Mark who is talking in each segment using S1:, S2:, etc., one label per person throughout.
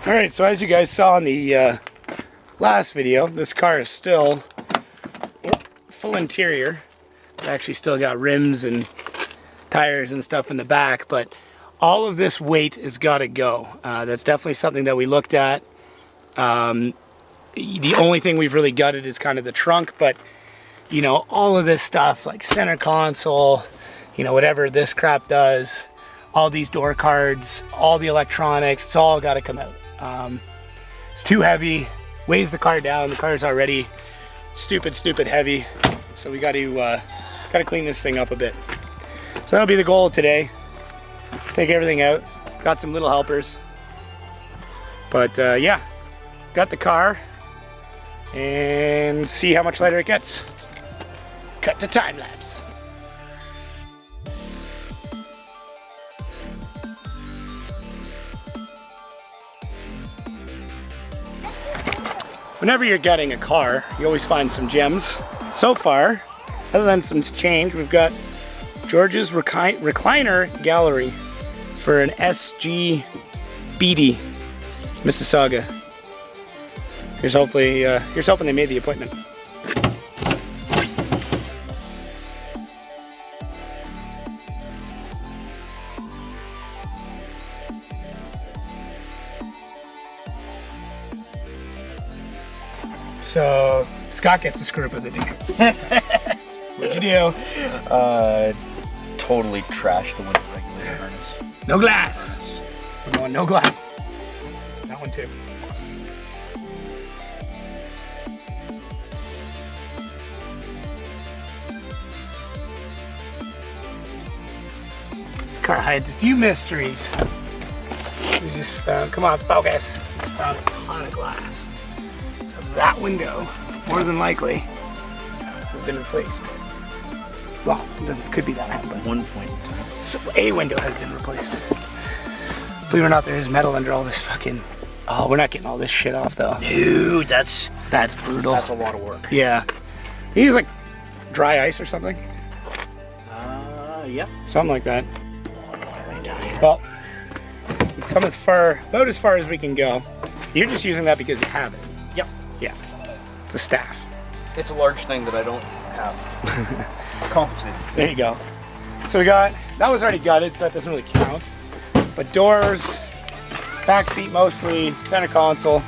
S1: Alright, so as you guys saw in the last video, this car is still full interior. It's actually still got rims and tires and stuff in the back, but all of this weight has got to go. That's definitely something that we looked at. The only thing we've really gutted is kind of the trunk, but you know, all of this stuff like center console, you know, whatever this crap does, all these door cards, all the electronics, it's all got to come out. It's too heavy, weighs the car down. The car is already stupid heavy, so we got to clean this thing up a bit. So that'll be the goal today. Take everything out. Got some little helpers, but yeah, got the car, and see how much lighter it gets. Cut to time lapse. Whenever you're getting a car, you always find some gems. So far, other than some change, we've got George's recliner gallery for an SG BD Mississauga. Here's hoping they made the appointment. So Scott gets the screw up of the day. What'd you do?
S2: Totally trashed the window regulator harness.
S1: No glass. We're going no glass. That one too. This car hides a few mysteries. We just found, come on, focus. We found a ton of glass. So that window, more than likely, has been replaced. Well, it could be that, but
S2: One point in time.
S1: so a window has been replaced. Believe it or not, there is metal under all this fucking... Oh, we're not getting all this shit off though.
S2: Dude, that's
S1: brutal.
S2: a lot of work.
S1: Yeah. You use like dry ice or something?
S2: Yeah.
S1: Something like that. Well, we've come about as far as we can go. You're just using that because you have it.
S2: Yep.
S1: Yeah. It's a staff.
S2: It's a large thing that I don't have. Compensated.
S1: There you go. So we got, that was already gutted, so that doesn't really count. But doors, back seat mostly, center console.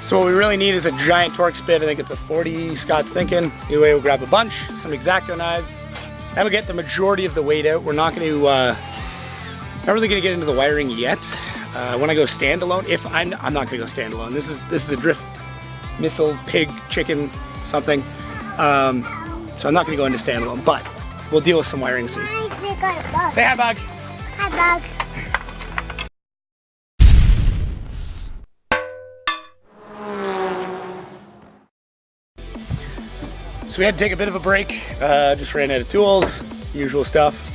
S1: So what we really need is a giant Torx bit. I think it's a 40, Scott's thinking. Either way, we'll grab a bunch, some X-Acto knives. That will get the majority of the weight out. We're not going to, not really going to get into the wiring yet. When I go standalone, if I'm not going to go standalone. This is a drift missile, pig, chicken, something. So I'm not going to go into standalone, but we'll deal with some wiring soon.
S3: We got a bug.
S1: Say hi, Bug.
S3: Hi, Bug.
S1: So we had to take a bit of a break. Just ran out of tools, usual stuff.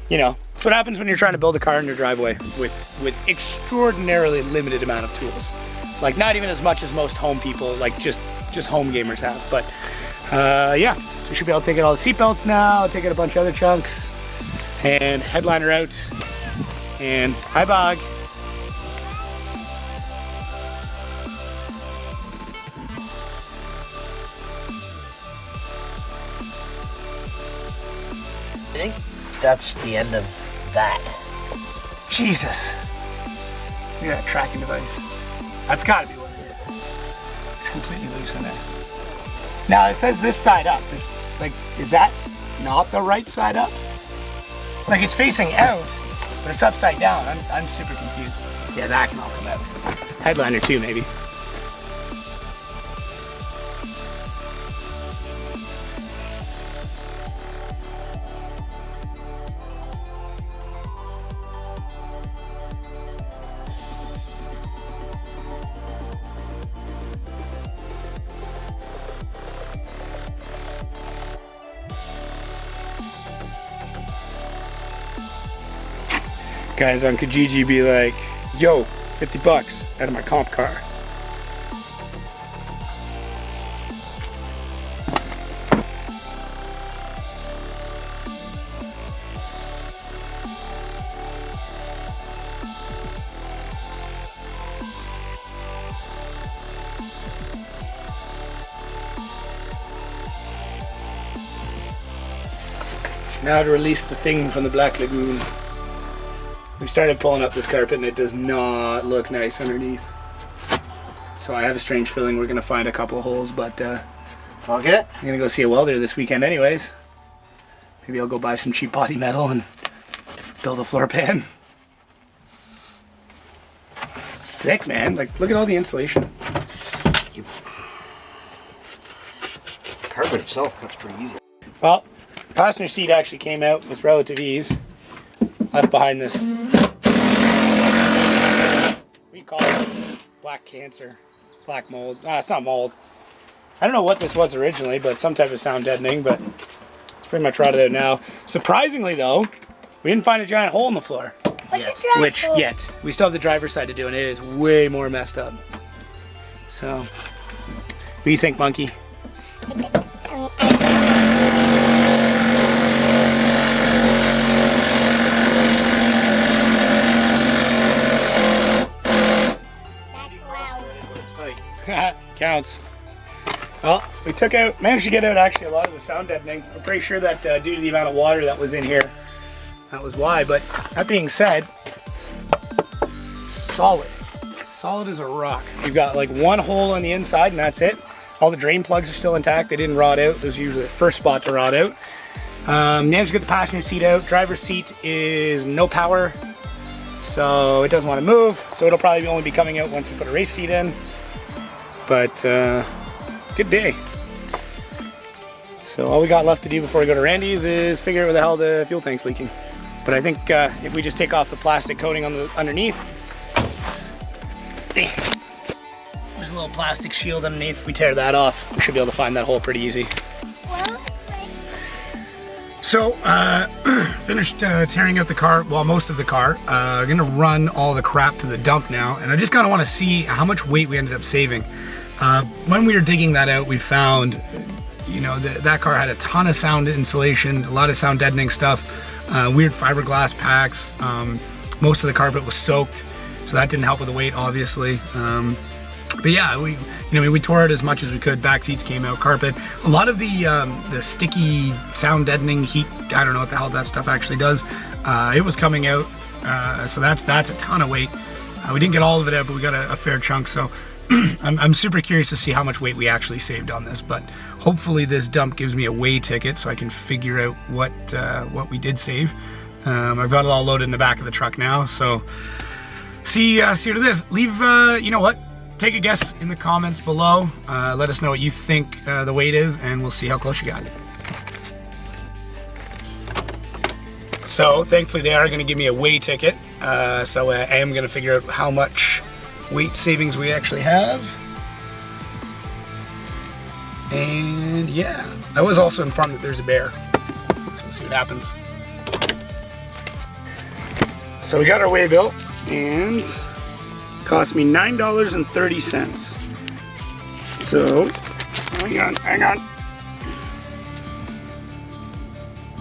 S1: You know, that's what happens when you're trying to build a car in your driveway with extraordinarily limited amount of tools. Like not even as much as most home people, like just home gamers have. But yeah, so we should be able to take out all the seat belts now, take out a bunch of other chunks, and headliner out. And hi, Bog.
S2: I think that's the end of that.
S1: Jesus. Look at that tracking device. That's gotta be what it is. It's completely loose in there. Now it says this side up. Is that not the right side up? Like it's facing out, but it's upside down. I'm super confused. Yeah, that can all come out. Headliner too, maybe. Guys on Kijiji be like, yo, 50 bucks out of my comp car. Now to release the thing from the Black Lagoon. We started pulling up this carpet and it does not look nice underneath. So I have a strange feeling we're going to find a couple of holes, but
S2: Fuck it.
S1: I'm going to go see a welder this weekend anyways. Maybe I'll go buy some cheap body metal and build a floor pan. It's thick, man. Like, look at all the insulation.
S2: Carpet itself cuts pretty easy.
S1: Well, passenger seat actually came out with relative ease. Left behind this, we call it black cancer, black mold. It's not mold. I don't know what this was originally, but some type of sound deadening, but it's pretty much rotted out now. Surprisingly though, we didn't find a giant hole in the floor. Yet. We still have the driver's side to do, and it is way more messed up. So, what do you think, Monkey? Counts. Well, we managed to get out actually a lot of the sound deadening. I'm pretty sure that due to the amount of water that was in here, that was why. But that being said, solid as a rock. We've got like one hole on the inside and that's it. All the drain plugs are still intact. They didn't rot out. Those are usually the first spot to rot out. Managed to get the passenger seat out. Driver's seat is no power, so it doesn't want to move. So it'll probably only be coming out once we put a race seat in. But good day. So all we got left to do before we go to Randy's is figure out where the hell the fuel tank's leaking. But I think if we just take off the plastic coating on the underneath, there's a little plastic shield underneath. If we tear that off, we should be able to find that hole pretty easy. So finished tearing out the car, well, most of the car. Gonna run all the crap to the dump now, and I just kind of want to see how much weight we ended up saving. When we were digging that out, we found, you know, that car had a ton of sound insulation, a lot of sound deadening stuff, weird fiberglass packs. Most of the carpet was soaked, so that didn't help with the weight, obviously. But yeah, we tore it as much as we could. Back seats came out, carpet. A lot of the sticky sound deadening heat, I don't know what the hell that stuff actually does. It was coming out, so that's a ton of weight. We didn't get all of it out, but we got a fair chunk. So I'm super curious to see how much weight we actually saved on this. But hopefully this dump gives me a weigh ticket so I can figure out what we did save. I've got it all loaded in the back of the truck now. So see what it is. Leave, you know what? Take a guess in the comments below. Let us know what you think the weight is, and we'll see how close you got. So thankfully they are going to give me a weigh ticket. So I am going to figure out how much weight savings we actually have. And yeah, I was also informed that there's a bear. So we'll see what happens. So we got our weigh bill, and cost me $9.30. So, hang on.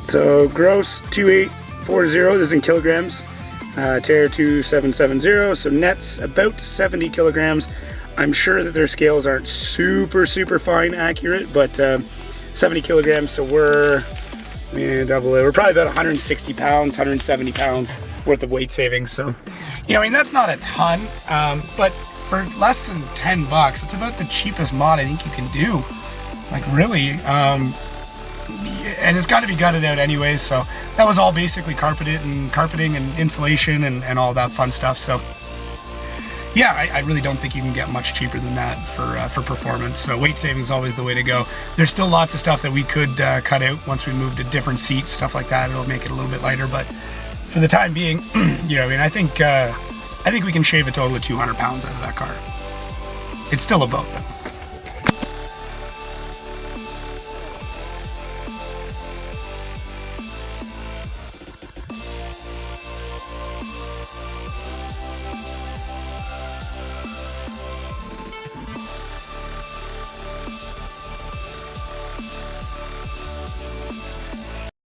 S1: So gross 2840, this is in kilograms. Tear 2770, so net's about 70 kilograms. I'm sure that their scales aren't super fine accurate, but 70 kilograms, so we're probably about 160 pounds, 170 pounds worth of weight savings. So, you know, I mean, that's not a ton, but for less than 10 bucks, it's about the cheapest mod I think you can do. Like, really. And it's got to be gutted out anyways, so that was all basically carpeting and insulation and all that fun stuff. So yeah, I really don't think you can get much cheaper than that for performance. So weight saving is always the way to go. There's still lots of stuff that we could cut out once we move to different seats, stuff like that. It'll make it a little bit lighter, but for the time being, you know, I mean, I think we can shave a total of 200 pounds out of that car. It's still a boat though.